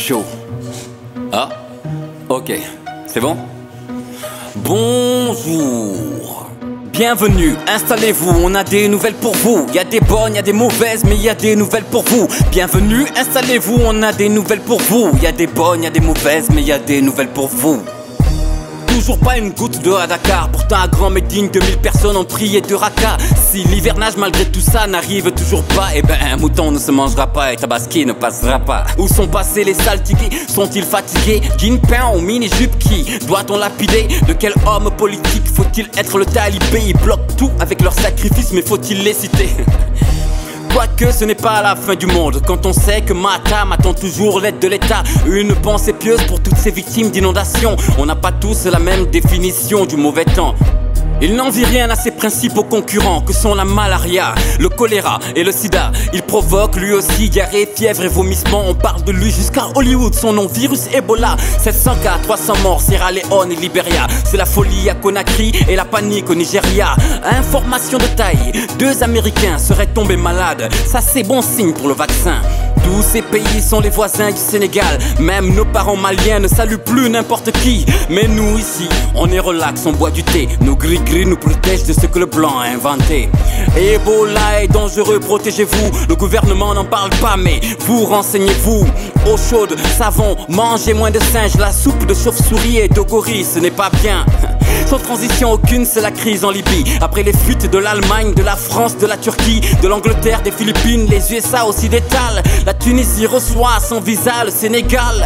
chaud. Ah, ok, c'est bon? Bonjour. Bienvenue, installez-vous, on a des nouvelles pour vous. Il y a des bonnes, il y a des mauvaises, mais il y a des nouvelles pour vous. Bienvenue, installez-vous, on a des nouvelles pour vous. Il y a des bonnes, il y a des mauvaises, mais il y a des nouvelles pour vous. Toujours pas une goutte d'eau à Dakar. Pourtant à Grand Médine, 2000 personnes ont prié de raka. Si l'hivernage malgré tout ça n'arrive toujours pas, eh ben un mouton ne se mangera pas et Tabaski ne passera pas. Où sont passés les saltigués? Sont-ils fatigués? Guinepin ou mini-jupe, qui doit-on lapider? De quel homme politique faut-il être le talibé? Ils bloquent tout avec leur sacrifice, mais faut-il les citer? Quoique ce n'est pas la fin du monde quand on sait que Matam attend toujours l'aide de l'État. Une pensée pieuse pour toutes ces victimes d'inondations. On n'a pas tous la même définition du mauvais temps. Il n'envie rien à ses principaux concurrents que sont la malaria, le choléra et le sida. Il provoque lui aussi diarrhée, fièvre et vomissement. On parle de lui jusqu'à Hollywood, son nom virus Ebola. 700 cas, 300 morts, Sierra Leone et Liberia. C'est la folie à Conakry et la panique au Nigeria. Information de taille, 2 Américains seraient tombés malades. Ça c'est bon signe pour le vaccin. Tous ces pays sont les voisins du Sénégal. Même nos parents maliens ne saluent plus n'importe qui. Mais nous ici, on est relax, on boit du thé. Nos gris-gris nous protègent de ce que le blanc a inventé. Ebola est dangereux, protégez-vous. Le gouvernement n'en parle pas, mais vous renseignez-vous. Eau chaude, savon, mangez moins de singes. La soupe de chauve-souris et de gorille, ce n'est pas bien. Sans transition aucune, c'est la crise en Libye. Après les fuites de l'Allemagne, de la France, de la Turquie, de l'Angleterre, des Philippines, les USA aussi détalent. La Tunisie reçoit sans visa le Sénégal.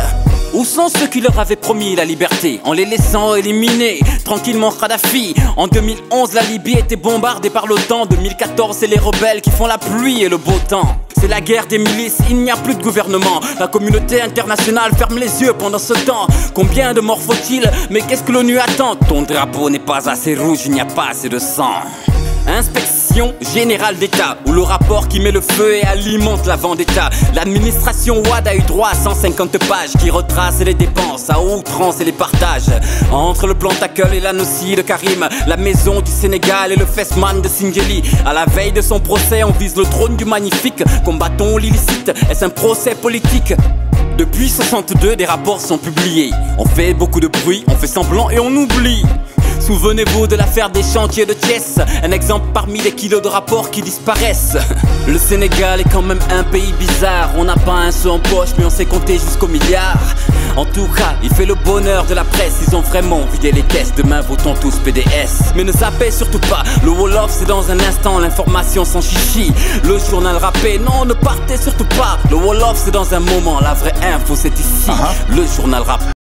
Où sont ceux qui leur avaient promis la liberté en les laissant éliminer tranquillement Kadhafi? En 2011, la Libye était bombardée par l'OTAN. 2014, c'est les rebelles qui font la pluie et le beau temps. C'est la guerre des milices, il n'y a plus de gouvernement. La communauté internationale ferme les yeux pendant ce temps. Combien de morts faut-il? Mais qu'est-ce que l'ONU attend? Ton drapeau n'est pas assez rouge, il n'y a pas assez de sang. Inspection générale d'État, où le rapport qui met le feu et alimente la vendetta. L'administration WAD a eu droit à 150 pages qui retracent les dépenses à outrance et les partages. Entre le plan Tackle et la Nossi de Karim, la maison du Sénégal et le Festman de Singeli. À la veille de son procès, on vise le trône du magnifique. Combattons l'illicite, est-ce un procès politique? Depuis 62, des rapports sont publiés. On fait beaucoup de bruit, on fait semblant et on oublie. Souvenez-vous de l'affaire des chantiers de Thiès, un exemple parmi les kilos de rapports qui disparaissent. Le Sénégal est quand même un pays bizarre. On n'a pas un sou en poche mais on sait compter jusqu'au milliard. En tout cas, il fait le bonheur de la presse. Ils ont vraiment vidé les caisses, demain votons tous PDS. Mais ne zappez surtout pas, le Wolof c'est dans un instant. L'information sans chichi, le journal rappé, non ne partez surtout pas. Le Wolof c'est dans un moment, la vraie info c'est ici. Le journal rappé.